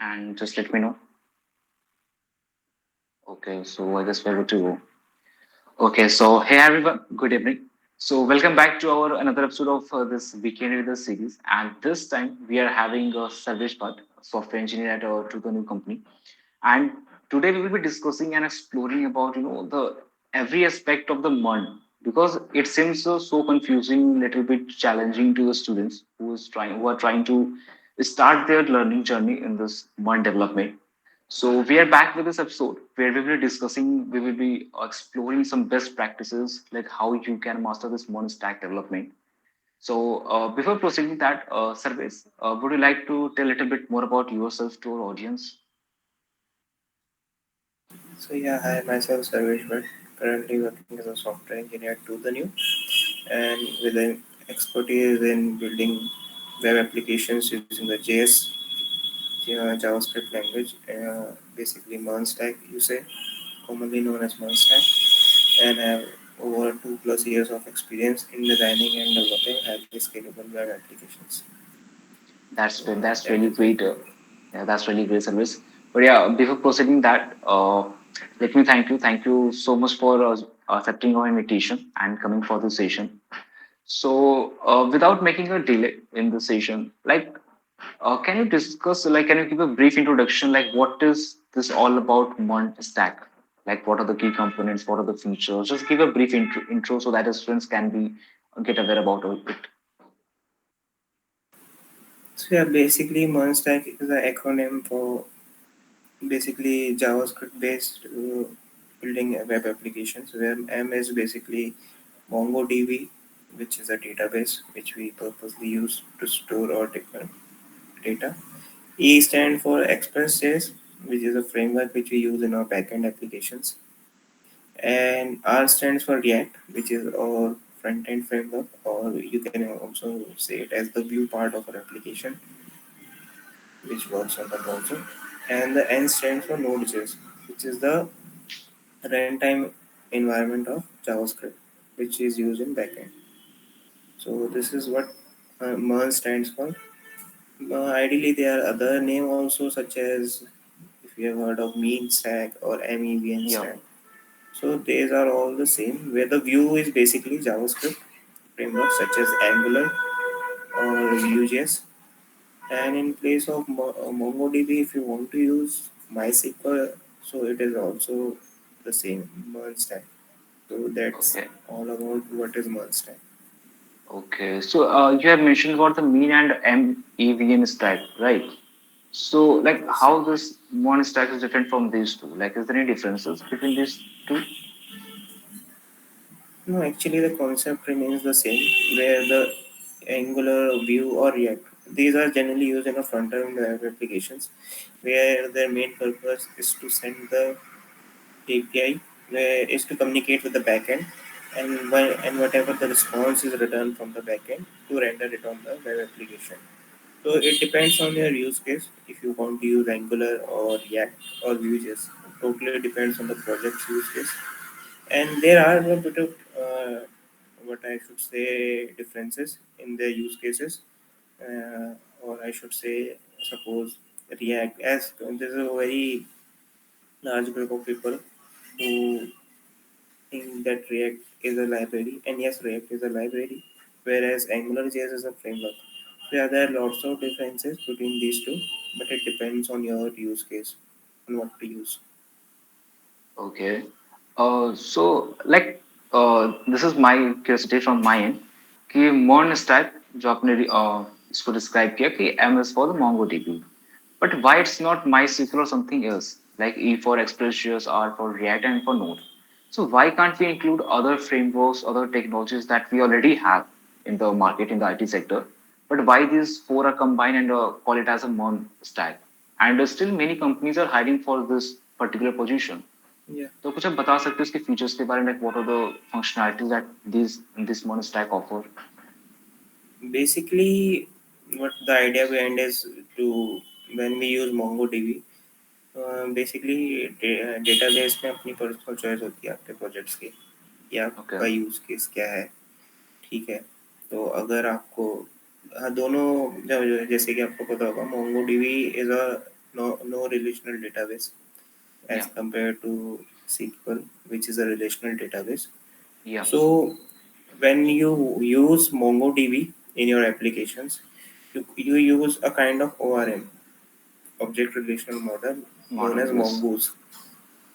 and just let me know. Okay, so I guess we're good to go. Okay, so hey everyone, good evening. So welcome back to our another episode of this Weekend with the series, and this time we are having Sarvesh Bhatt, software engineer at to the new company, and today we will be discussing and exploring about the every aspect of the MERN because it seems so confusing, little bit challenging to the students who are trying to start their learning journey in this MERN development. So we are back with this episode where we will be exploring some best practices like how you can master this MERN stack development. So before proceeding that, Sarvesh, would you like to tell a little bit more about yourself to our audience? So yeah, hi, myself Sarvesh Bhatt, currently working as a software engineer to the new and with an expertise in building web applications using the JS JavaScript language, basically MERN stack you say, commonly known as MERN stack, and have over 2+ years of experience in designing and developing highly scalable web applications. That's So that's that really is it. great. Yeah, that's really great service. But yeah, before proceeding that, let me thank you. Thank you so much for accepting our invitation and coming for this session. So, without making a delay in the session, can you discuss, can you give a brief introduction, like, what is this all about MERN stack? Like, what are the key components? What are the features? Just give a brief intro so that the students can be get aware about it. So yeah, basically MERN stack is an acronym for basically JavaScript based building web applications where M is basically MongoDB, which is a database which we purposely use to store our data. E stands for Express.js, which is a framework which we use in our backend applications. And R stands for React, which is our front end framework, or you can also say it as the view part of our application, which works on the browser. And the N stands for Node.js, which is the runtime environment of JavaScript, which is used in backend. So this is what MERN stands for. Ideally, there are other name also, such as if you have heard of mean stack or MEVN Yeah. stack. So these are all the same, where the view is basically JavaScript frameworks such as Angular or Vue.js. And in place of MongoDB, if you want to use MySQL, so it is also the same MERN stack. So that's Okay. all about what is MERN stack. Okay. So, you have mentioned about the mean and MEVN stack, right? So, like, Yes. how this one stack is different from these two? Like, is there any differences between these two? No, actually the concept remains the same, where the Angular, Vue, or React, these are generally used in a front-end web applications, where their main purpose is to send the API, where is to communicate with the backend, and whatever the response is returned from the backend to render it on the web application. So it depends on your use case if you want to use Angular or React or Vue.js. Totally depends on the project's use case. And there are a bit of what I should say differences in their use cases, or I should say, suppose React, as there's a very large group of people who think that React is a library, and yes, React is a library, whereas AngularJS is a framework. So yeah, there are lots of differences between these two, but it depends on your use case and what to use. Okay. So, this is my curiosity from my end कि MERN stack जो आपने इसको describe किया कि M is for the MongoDB, but why it's not MySQL or something else like E for Express.js, R for React, and for Node? So why can't we include other frameworks, other technologies that we already have in the market in the IT sector? But why these four are combined and call it as a MERN stack? And still many companies are hiring for this particular position. Yeah. तो कुछ आप बता सकते हो इसके features के बारे में like what are the functionalities that this mono stack offer? Basically, what the idea behind is to when we use MongoDB, basically database में अपनी पर्सनल चॉइस होती है आपके प्रोजेक्ट्स की कि Okay. आपका यूज केस क्या है. ठीक है. तो अगर आपको हाँ, दोनों जैसे कि आपको पता होगा Mongo dB is a no relational database as Yeah. compared to SQL, which is a relational database. Yeah. So when you use MongoDB in your applications, you use a kind of ORM, object relational model, known Model. as Yes.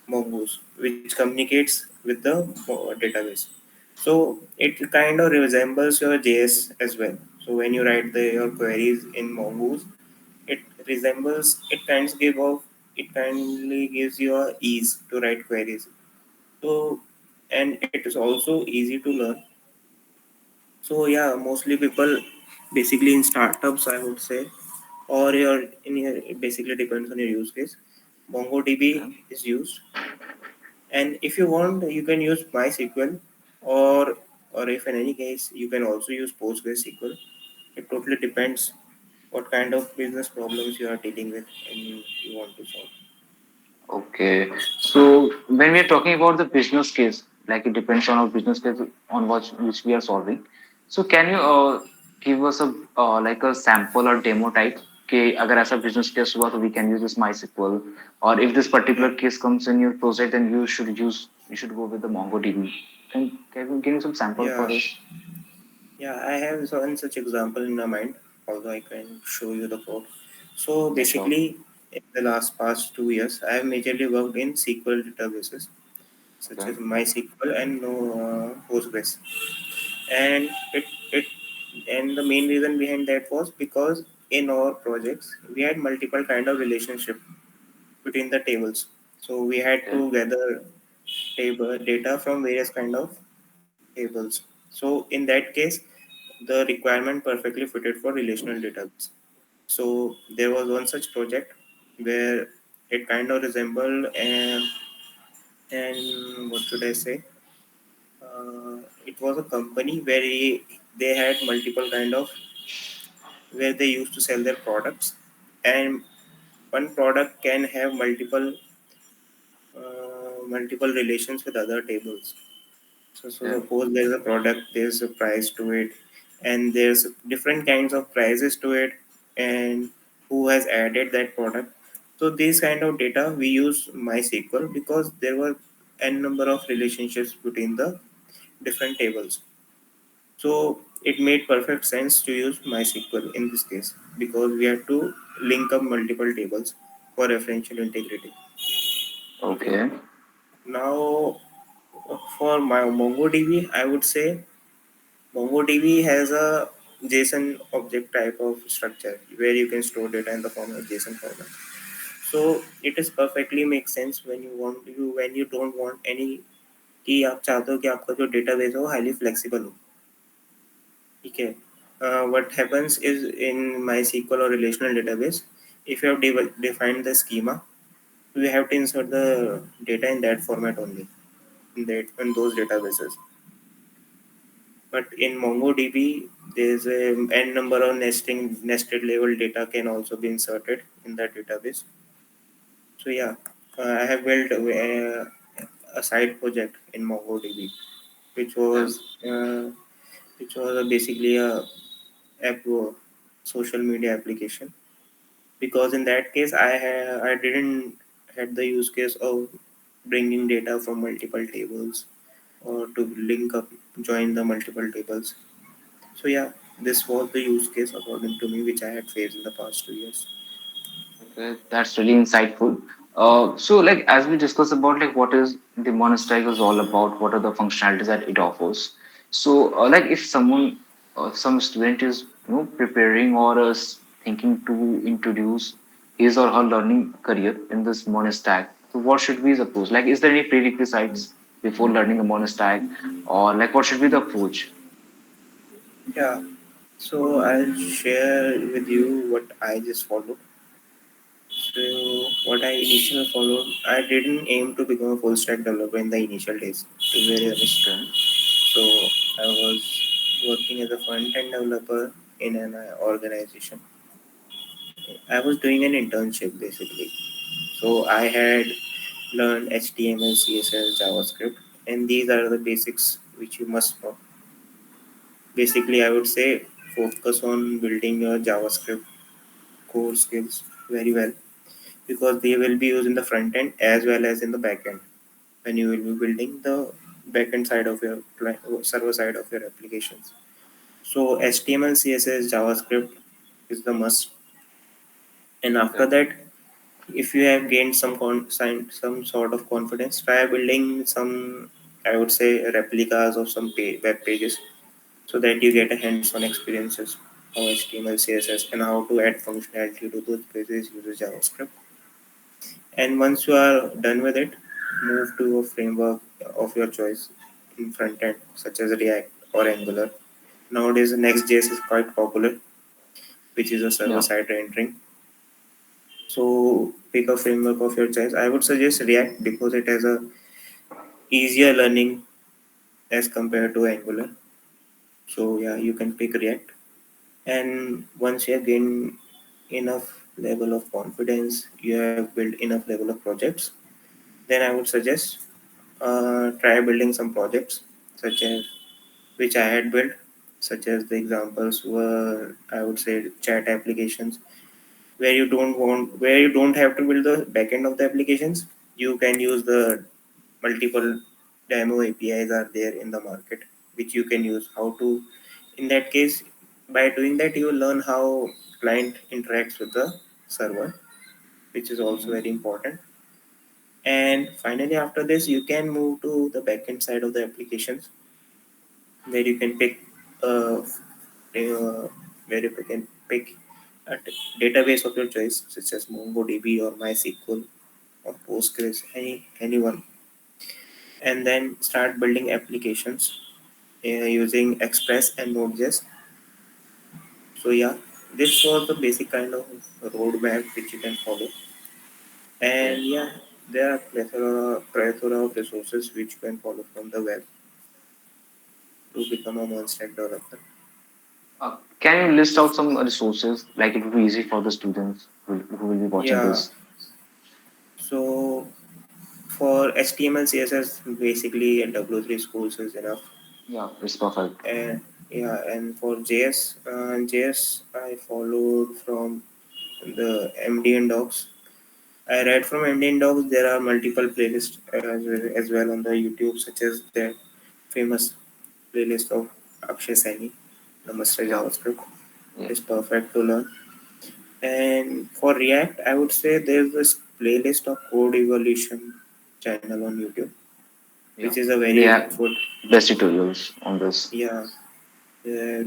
Mongoose, which communicates with the database. So it kind of resembles your JS as well. So when you write your queries in Mongoose, it resembles it kindly gives you a ease to write queries. So and it is also easy to learn. So yeah, mostly people basically in startups, I would say, or it basically depends on your use case. MongoDB Okay. is used, and if you want, you can use MySQL, or or if in any case you can also use PostgreSQL. It totally depends what kind of business problems you are dealing with and you want to solve. Okay. So when we are talking about the business case, like it depends on our business case on what which we are solving. So can you give us a like a sample or demo type? कि अगर ऐसा business case हुआ तो we can use this MySQL, or if this Yeah, particular case comes in your project then you should go with the MongoDB. Can you give me some sample for yeah, this? yeah. I have one such example in my mind, although I can show you the code. So Yeah, sure. basically, in the last past 2 years, I have majorly worked in SQL databases such Okay. as MySQL and no Postgres. And it and the main reason behind that was because in our projects we had multiple kind of relationship between the tables. So we had Okay. to gather table data from various kind of tables. So in that case, the requirement perfectly fitted for relational database. So there was one such project where it kind of resembled and what should I say? It was a company where they had multiple kind of where they used to sell their products, and one product can have multiple relations with other tables. So Okay. suppose there's a product, there's a price to it, and there's different kinds of prices to it, and who has added that product. So these kind of data we use MySQL because there were n number of relationships between the different tables. So it made perfect sense to use MySQL in this case because we had to link up multiple tables for referential integrity. Okay. Okay. Now for my MongoDB, I would say MongoDB has a JSON object type of structure where you can store data in the form of JSON format. So it is perfectly makes sense when you don't want any कि आप चाहते हो कि आपका जो database हो highly flexible हो. ठीक है. What happens is in MySQL or relational database, if you have defined the schema, you have to insert the data in that format only in those databases. But in MongoDB, there's a n number of nested level data can also be inserted in that database. So yeah, I have built a side project in MongoDB, which Okay. was uh, basically a app social media application. Because in that case, I didn't had the use case of bringing data from multiple tables or to link up join the multiple tables. So yeah, this was the use case according to me which I had faced in the past 2 years. Okay, that's really insightful. So, like as we discussed about like what is the monastery is all about, what are the functionalities that it offers. So, like if someone, some student is preparing or thinking to introduce his or her learning career in this monastery, so what should we suppose? Like, is there any prerequisites before learning a monastery, or like what should be the approach? Yeah, so I'll share with you what I just followed. So what I initially followed, I didn't aim to become a full stack developer in the initial days, to be very honest. Okay. So I was working as a front end developer in an organization. I was doing an internship basically. So I had learned HTML, CSS, JavaScript, and these are the basics which you must know. Basically, I would say focus on building your JavaScript core skills very well. because they will be used in the front end as well as in the back end when you will be building the backend side of your server side of your applications. So HTML, CSS, JavaScript is the must. And Okay. after that, if you have gained some sort of confidence, try building some, I would say, replicas of some web pages so that you get a hands-on experiences how HTML, CSS, and how to add functionality to those pages using JavaScript. And once you are done with it, move to a framework of your choice in front end, such as React or Angular. Nowadays, Next.js is quite popular, which is a Yeah. server-side rendering. So pick a framework of your choice. I would suggest React because it has a easier learning as compared to Angular. So yeah, you can pick React. And once you have gained enough level of confidence, you have built enough level of projects, then I would suggest try building some projects such as which I had built, such as the examples were, I would say, chat applications where you don't have to build the backend of the applications. You can use the multiple demo APIs are there in the market, which you can use. How to, in that case, by doing that, you will learn how client interacts with the server, which is also Hmm. very important. And finally, after this, you can move to the backend side of the applications where you can pick uh, where you can pick a database of your choice, such as MongoDB or MySQL or Postgres, anyone, and then start building applications using Express and Node.js. So yeah, this was the basic kind of roadmap which you can follow. Okay. And yeah, there are plethora of resources which you can follow from the web to become a monster developer. Can you list out some resources like it would be easy for the students who will be watching Yeah, this? so for HTML, CSS, basically W3 schools is enough. Yeah, it's perfect. And yeah, and for JS I followed from the MDN docs. I read from MDN docs. There are multiple playlists as well on the YouTube, such as the famous playlist of Akshay Saini, the Master Yeah. JavaScript. Yeah. It's perfect to learn. And for React, I would say there's this playlist of Code Evolution channel on YouTube, which Yeah. is a They very have good. best tutorials on this. Yeah,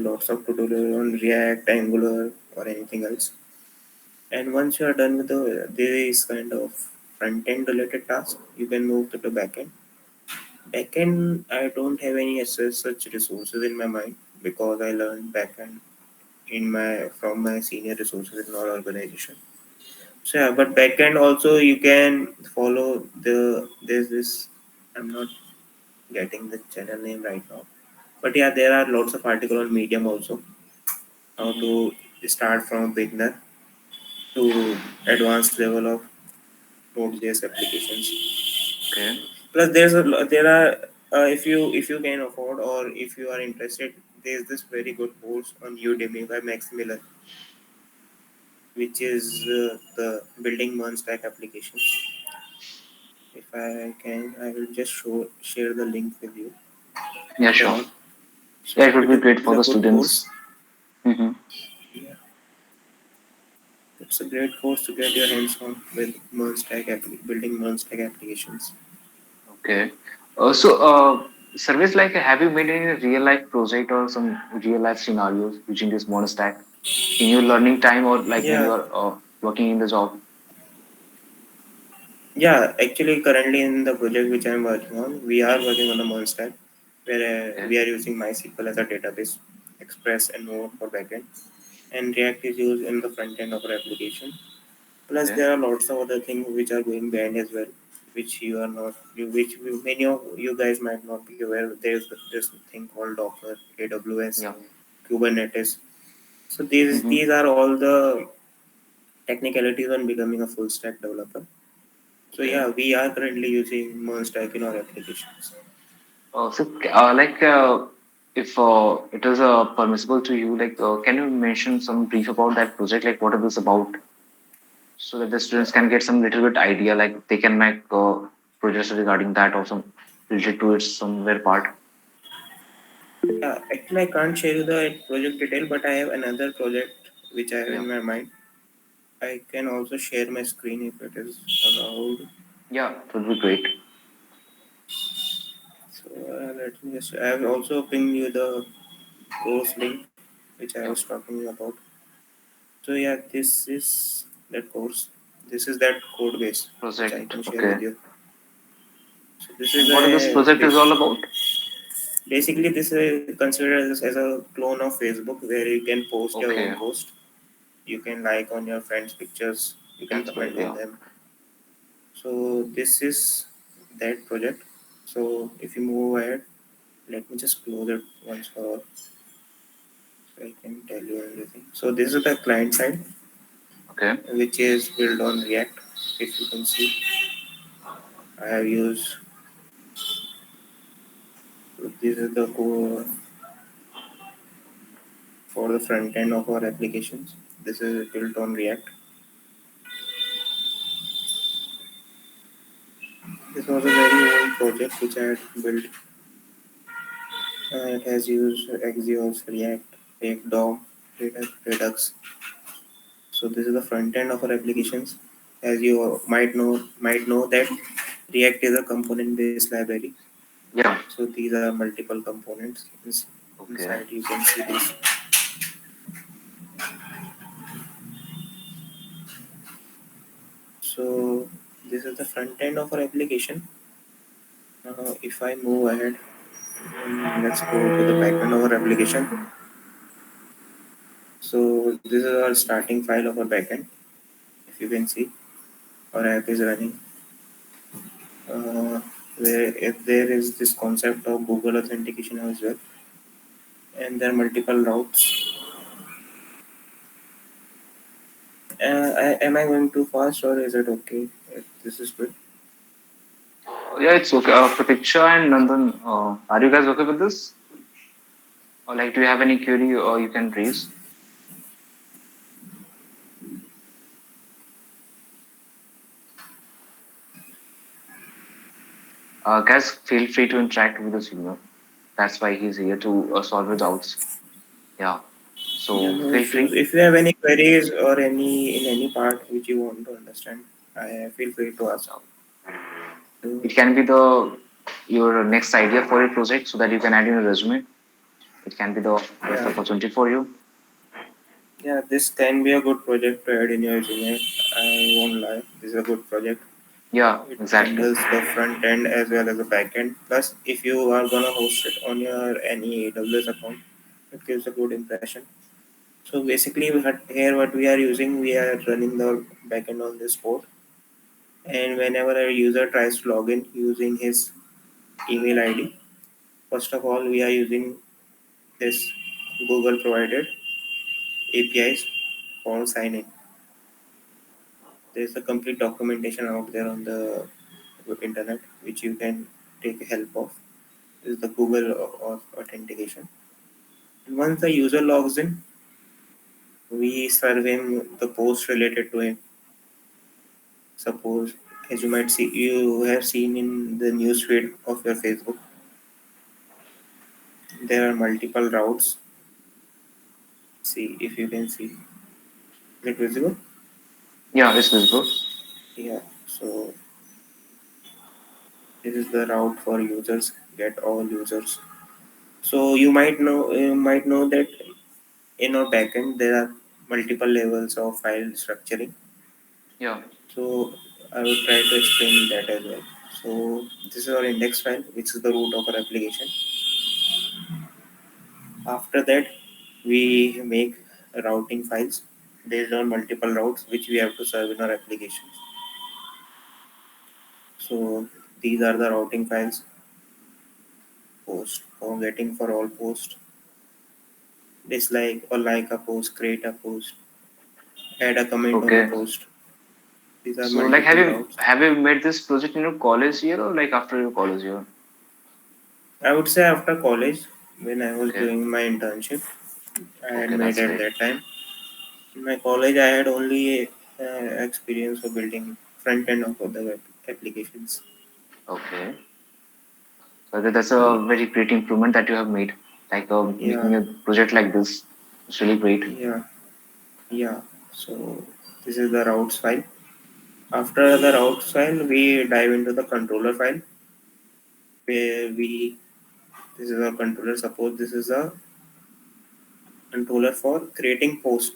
lots of tutorial on React, Angular, or anything else. And once you are done with this kind of front end related task, you can move to the back end. Back end, I don't have any such resources in my mind because I learned back end in my from my senior resources in our organization. So yeah, but back end also you can follow there's this, I'm not getting the channel name right now. But yeah, there are lots of article on Medium also how Hmm. to start from beginner to advanced level of Node.js applications. Okay. Plus, there are if you can afford or if you are interested, there's this very good course on Udemy by Max Miller, which is the building MERN stack applications. If I can, I will just share the link with you Yeah, later sure. on. So Yeah, it would it be is a great good for the course. students. Hmm. Yeah, it's a great course to get your hands on with building MERN stack applications. Okay. Service like, have you made any real life project or some real life scenarios using this modern stack in your learning time or like when Yeah, you are working in the job? yeah. Actually, currently in the project which I'm working on, we are working on a MERN stack where Okay. we are using MySQL as a database, Express and Node for backend, and React is used in the front end of our application. Plus, Okay. there are lots of other things which are going behind as well, which you are not, many of you guys might not be aware. There's this thing called Docker, AWS, Yeah. Kubernetes. So Mm-hmm. these are all the technicalities on becoming a full stack developer. So Okay. yeah, we are currently using MERN stack in our applications. Like, if it is permissible to you, like, can you mention some brief about that project? Like, what is this about? so that the Yeah, students can get some little bit idea, like they can make projects regarding that or some related to it somewhere part. yeah. Actually, I can't share you the project detail, but I have another project which I have Yeah, in my mind. I can also share my screen if it is allowed. yeah, that would be great. So let me just. I have also pinged you the course link which I was Yeah, talking about. So yeah, this is that course. This is that code base which I project. can share Okay. with you. So this is And what this a project is all about? basically this is considered as a clone of Facebook where you can post your own Okay, post. You can like on your friends' pictures. You can that's great. comment on Yeah, them. So this is that project. So if you move ahead, let me just close it once for all so I can tell you everything. So this is the client side okay, which is built on React. If you can see, I have used this is the core for the front end of our applications. This is built on React. This was a very old project which I had built. It has used Axios, React, React DOM, Redux. So this is the front end of our applications. As you might know that React is a component-based library. yeah, So these are multiple components. okay, Inside you can see this. So this is the front end of our application. If I move ahead, let's go to the back end of our application. So this is our starting file of our backend. If you can see, our app is running. Uh, where if there is this concept of Google authentication as well, and there are multiple routes. Am I going too fast or is it okay? This is good. yeah, it's okay. Pratiksha and Nandan, are you guys okay with this? Or like, do you have any query or you can raise? Guys, feel free to interact with the senior. That's why he's here to solve your doubts. Yeah. Yeah, So no feel issues. free. If you have any queries or any in any part which you want to understand, I feel free to ask. So So, it can be the your next idea for your project so that you can add in a resume. It can be the best yeah, opportunity for you. yeah, this can be a good project to add in your resume. I won't lie. This is a good project. Yeah, It exactly. handles the front end as well as the back end. Plus, if you are gonna host it on your any AWS account, it gives a good impression. So basically, here what we are using, we are running the backend on this port, and whenever a user tries to log in using his email ID, first of all, we are using this Google provided APIs for sign in. There's a complete documentation out there on the internet which you can take help of. This is the Google authentication. And once the user logs in, we serve him the post related to him. Suppose, as you have seen in the newsfeed of your Facebook, there are multiple routes. See if you can see. Is it visible? Yeah, it's visible. Yeah. So this is the route for users. Get all users. So you might know that in our backend there are multiple levels of file structuring. Yeah. So I will try to explain that as well. So this is our index file, which is the root of our application. After that, we make routing files based on multiple routes which we have to serve in our applications. So these are the routing files: post, forgetting for all post, dislike or like a post, create a post, add a comment on a Okay. post. These are So like, have multiple you routes. have you made this project in your college year or like after your college year? I would say after college, when I was Okay. doing my internship, I had Okay, made that's at great. that time. In my college, I had only experience of building front end of other web applications. Okay. So that's So a very great improvement that you have made. Like yeah, making a project like this. It's really great. yeah, yeah. So this is the routes file. After the routes file, we dive into the controller file where we this is our controller. Suppose this is a controller for creating post.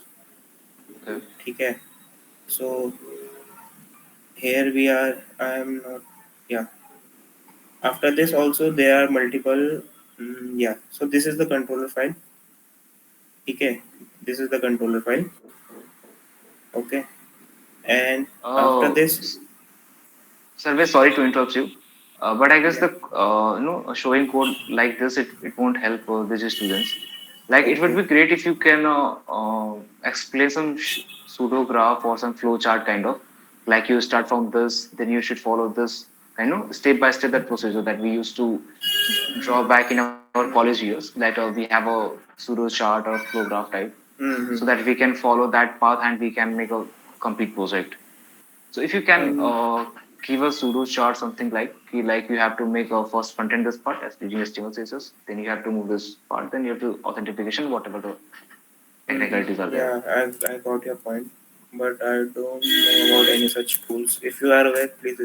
Okay. Okay. So here we are. I am not. Yeah. After this also there are multiple. Yeah. So this is the controller file. Okay. This is the controller file. Okay. And after Oh, this, Sarvesh, sorry to interrupt you, but I guess yeah. the showing code like this it won't help these students. Like it would Okay. be great if you can explain some pseudo graph or some flow chart kind of. Like you start from this, then you should follow this, step by step that procedure that we used to draw back in our college years. That we have a pseudo chart or flow graph type, so Mm-hmm. that we can follow that path and we can make a complete project. So if you can Um, give a pseudo chart, something like you have to make a first front end this part as using HTML CSS, then you have to move this part, then you have to authentication, whatever the technicalities are there. yeah, I got your point, but I don't know about any such tools. If you are aware, please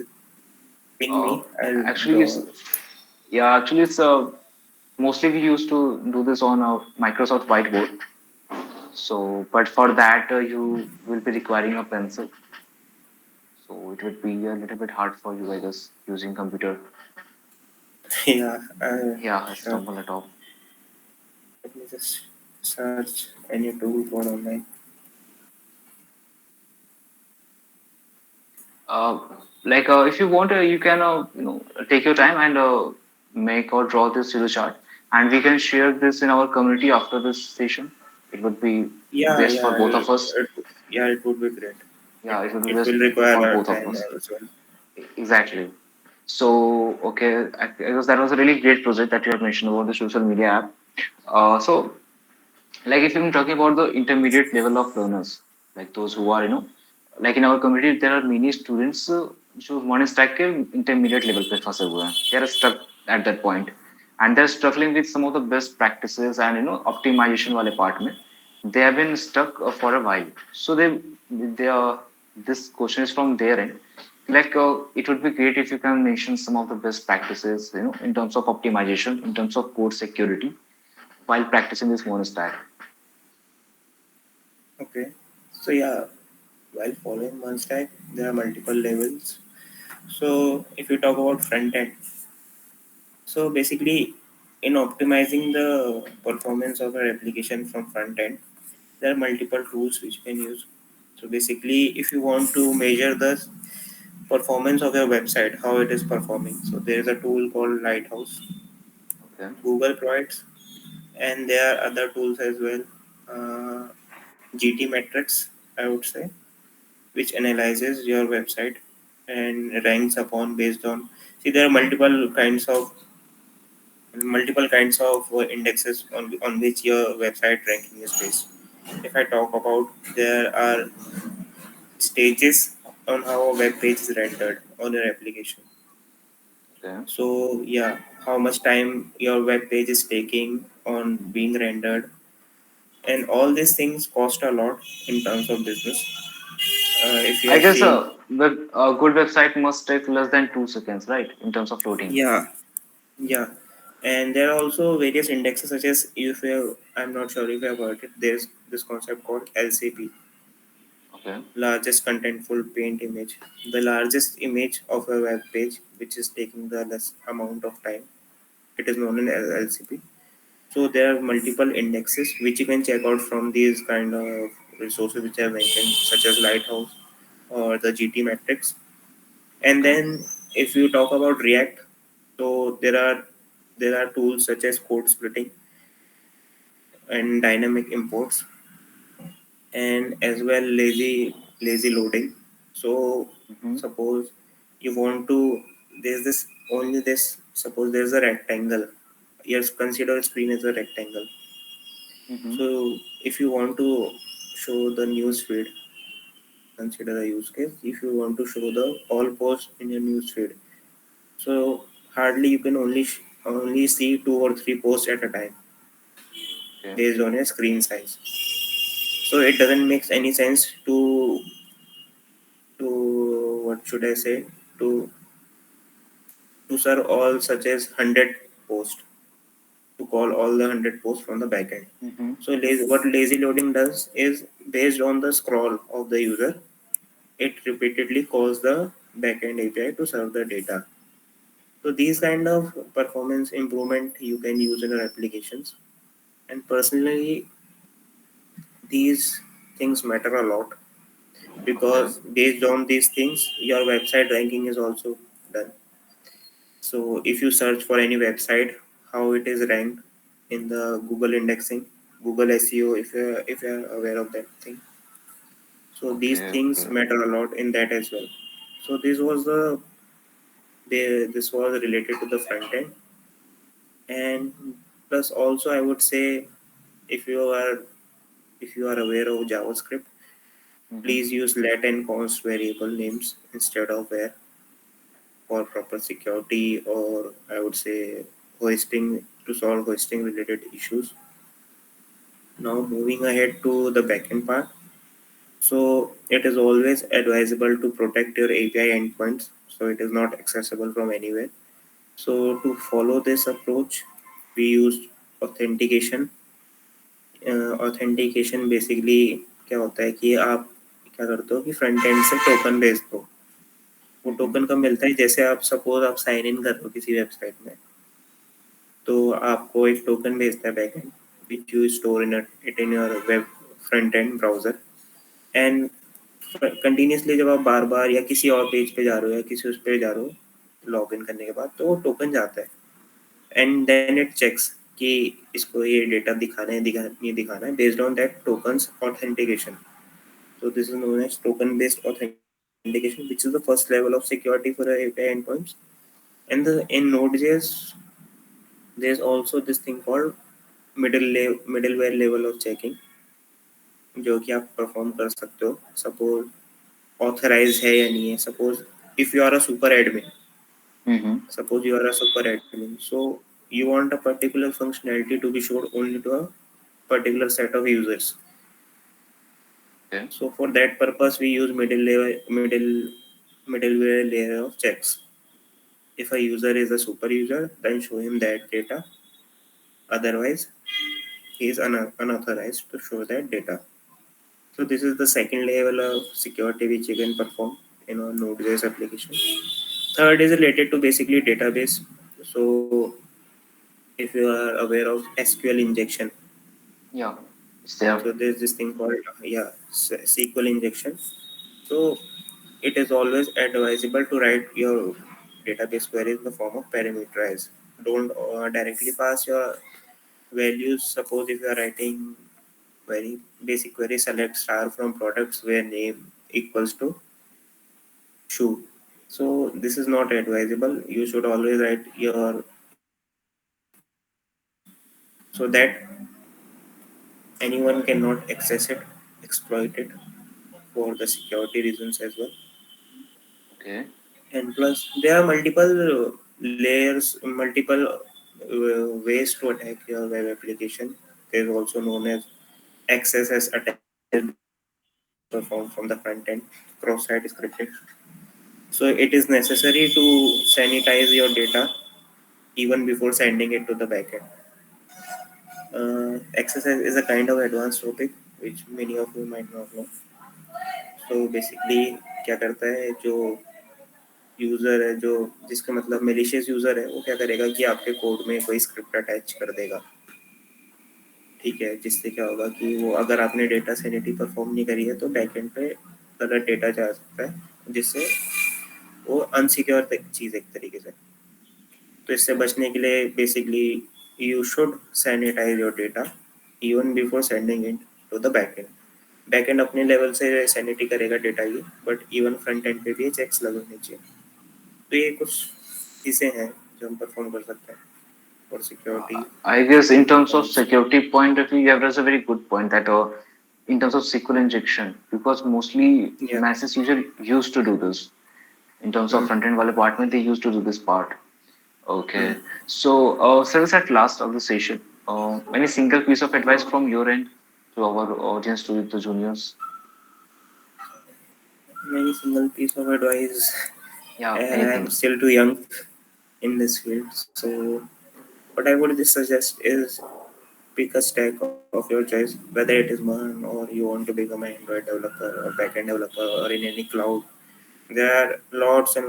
ping Uh, me. I'll actually, draw. it's mostly we used to do this on a Microsoft whiteboard. So, but for that you will be requiring a pencil. So it would be a little bit hard for you, I guess, using computer. Yeah, Yeah, I sure. stumble at all. Let me just search any tool for online. uh, if you want you can take your time and make or draw this zero chart, and we can share this in our community after this session. It would be Yeah, best for yeah, both of us. yeah. It would be great, but Yeah, it would be it best will require for our both of time us. as well. Exactly. So okay, because that was a really great project that you have mentioned about the social media app. So like if I'm talking about the intermediate level of learners, like those who are like in our community there are many students जो one stack के intermediate level पे फंसे हुए हैं. They are stuck at that point and they're struggling with some of the best practices and optimization वाले part में they have been stuck for a while. So they are, this question is from their end. Like it would be great if you can mention some of the best practices in terms of optimization, in terms of code security while practicing this one stack. Okay. So yeah, while following one stack, there are multiple levels. So if you talk about front end, so basically, in optimizing the performance of our application from front end, there are multiple tools which you can use. So basically, if you want to measure the performance of your website, how it is performing, so there is a tool called Lighthouse. Okay. Google provides, and there are other tools as well. Uh, GT metrics, I would say, which analyzes your website and ranks upon based on. See, there are multiple kinds of indexes on which your website ranking is based. If I talk about, there are stages on how a web page is rendered on your application. Okay. So yeah, how much time your web page is taking on being rendered, and all these things cost a lot in terms of business. If you I have guess seen, a good website must take less than 2 seconds, right? In terms of loading. yeah, yeah, and there are also various indexes such as, if you have, I'm not sure if you have heard it. There's this concept called LCP, Okay. largest contentful paint image, the largest image of a web page which is taking the less amount of time. It is known as LCP. So there are multiple indexes which you can check out from these kind of resources which I mentioned, such as Lighthouse or the GT metrics. And Okay. then if you talk about React, so there are tools such as code splitting and dynamic imports, and as well lazy loading. So Mm-hmm. suppose you want to, there's this only this, suppose there's a rectangle. Yes, consider a screen as a rectangle. Mm-hmm. So if you want to show the news feed, consider a use case if you want to show the all posts in your news feed. So hardly you can only see two or three posts at a time Okay. based on your screen size. So it doesn't make any sense to what should I say, to to serve all such as 100 posts, to call all the 100 posts from the backend. Mm-hmm. So what lazy loading does is based on the scroll of the user, it repeatedly calls the backend API to serve the data. So these kind of performance improvement you can use in your applications. And personally, these things matter a lot Okay. because based on these things, your website ranking is also done. So if you search for any website, how it is ranked in the Google indexing, Google SEO, if you're aware of that thing. So these Okay. things Okay. matter a lot in that as well. So this was related to the front end, and plus also I would say if you are if you are aware of JavaScript, Mm-hmm. please use let and const variable names instead of where for proper security, or I would say hosting, to solve hosting related issues. Now moving ahead to the backend part. So it is always advisable to protect your API endpoints so it is not accessible from anywhere. So to follow this approach, we used authentication. Authentication basically क्या होता है कि आप क्या करते हो कि front end से टोकन भेजते हो। वो Mm-hmm. टोकन कब मिलता है, जैसे आप सपोज आप साइन इन कर रहे हो किसी वेबसाइट में, तो आपको एक टोकन भेजता है backend which you store it in your web front end browser. And continuously जब आप बार बार या किसी और पेज पे जा रहे हो या किसी उस पे जा रहे हो लॉग इन करने के बाद, तो वो टोकन जाता है एंड देन इट चेक्स कि इसको ये डेटा दिखाना है नहीं दिखाना है based on that tokens authentication. So this is known as token-based authentication, which is the first level of security for the API endpoints. And in Node.js, there's also this thing called middleware level of checking, जो कि आप perform कर सकते हो. Suppose authorise है या नहीं है. Suppose if you are a super admin, Mm-hmm. suppose you are a super admin, so you want a particular functionality to be showed only to a particular set of users. Okay. So for that purpose, we use middleware layer of checks. If a user is a super user, then show him that data. Otherwise, he is unauthorized to show that data. So this is the second level of security which you can perform in a Node.js application. Third is related to basically database. So if you are aware of SQL injection, Yeah. It's there. so there's this thing called SQL injection. So it is always advisable to write your database query in the form of parameterize. Don't directly pass your values. Suppose if you are writing very basic query, select star from products where name equals to shoe. So this is not advisable. You should always write your so that anyone cannot access it, exploit it for the security reasons as well. Okay. And plus there are multiple layers, multiple ways to attack your web application. There's also known as XSS attacks based on data performed from the front end, cross-site scripting. So it is necessary to sanitize your data even before sending it to the backend. XSS is a kind of advanced topic which many of you might not know. So basically क्या करता है, जो user है, जो जिसका मतलब malicious user है, वो क्या करेगा कि आपके कोड में कोई स्क्रिप्ट अटैच कर देगा. ठीक है, जिससे क्या होगा कि वो अगर आपने डेटा सैनिटी परफॉर्म नहीं करी है तो बैकएंड पे गलत डेटा जा सकता है, जिससे वो अनसिक्योर चीज़ एक तरीके से. तो इससे बचने के लिए basically you should sanitise your data even before sending it to the backend. Backend अपने लेवल से सैनिटी करेगा डेटा की, बट इवन फ्रंट एंड पे भी चेक्स लगे होने चाहिए. तो ये कुछ चीज़ें हैं जो हम परफॉर्म कर सकते हैं for security. I guess in terms of security point of view, you have raised a very good point that in terms of SQL injection, because mostly Yeah. massive user used to do this. In terms of Hmm. front end department, they used to do this part. Hmm. Okay. So, service at last of the session. Any single piece of advice from your end to our audience, to the juniors? Many single piece of advice. Yeah, I'm anything. still too young in this field, so what I would just suggest is pick a stack of your choice, whether it is MERN or you want to become an Android developer or backend developer or in any cloud. There are lots of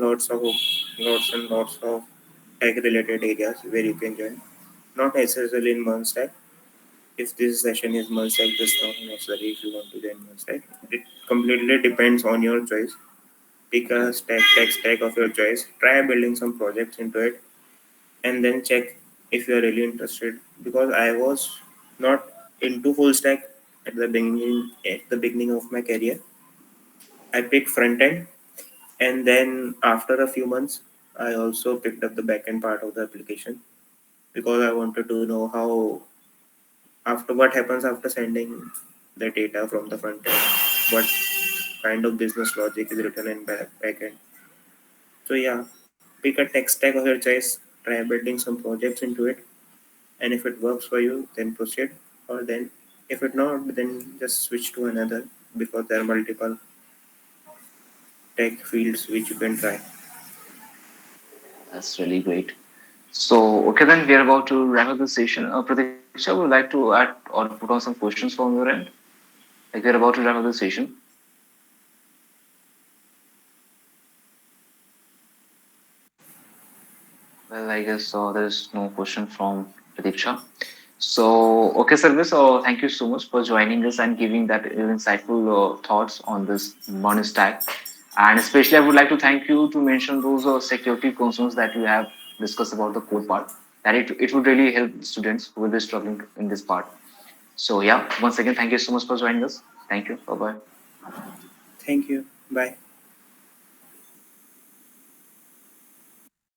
tech related areas where you can join. Not necessarily in MERN stack. If this session is MERN stack, just not necessary if you want to join MERN stack. It completely depends on your choice. Pick Okay. a tech stack of your choice. Try building some projects into it, and then check if you are really interested. Because I was not into full stack at the beginning of my career. I picked front end, and then after a few months I also picked up the back end part of the application, because I wanted to know how, after what happens after sending the data from the front end, what kind of business logic is written in back end. So yeah, pick a tech stack of your choice, try building some projects into it, and if it works for you, then proceed. Or then, if it not, then just switch to another, because there are multiple tech fields which you can try. That's really great. So, okay, then we are about to wrap up the session. Pratiksha, would like to add or put on some questions from your end? Like, we're about to wrap up the session. Well, I guess there is no question from Pratiksha. So, okay, Service, thank you so much for joining us and giving that insightful thoughts on this MERN stack. And especially, I would like to thank you to mention those security concerns that you have discussed about the code part. That it would really help students who will be struggling in this part. So, yeah, once again, thank you so much for joining us. Thank you. Bye bye. Thank you. Bye.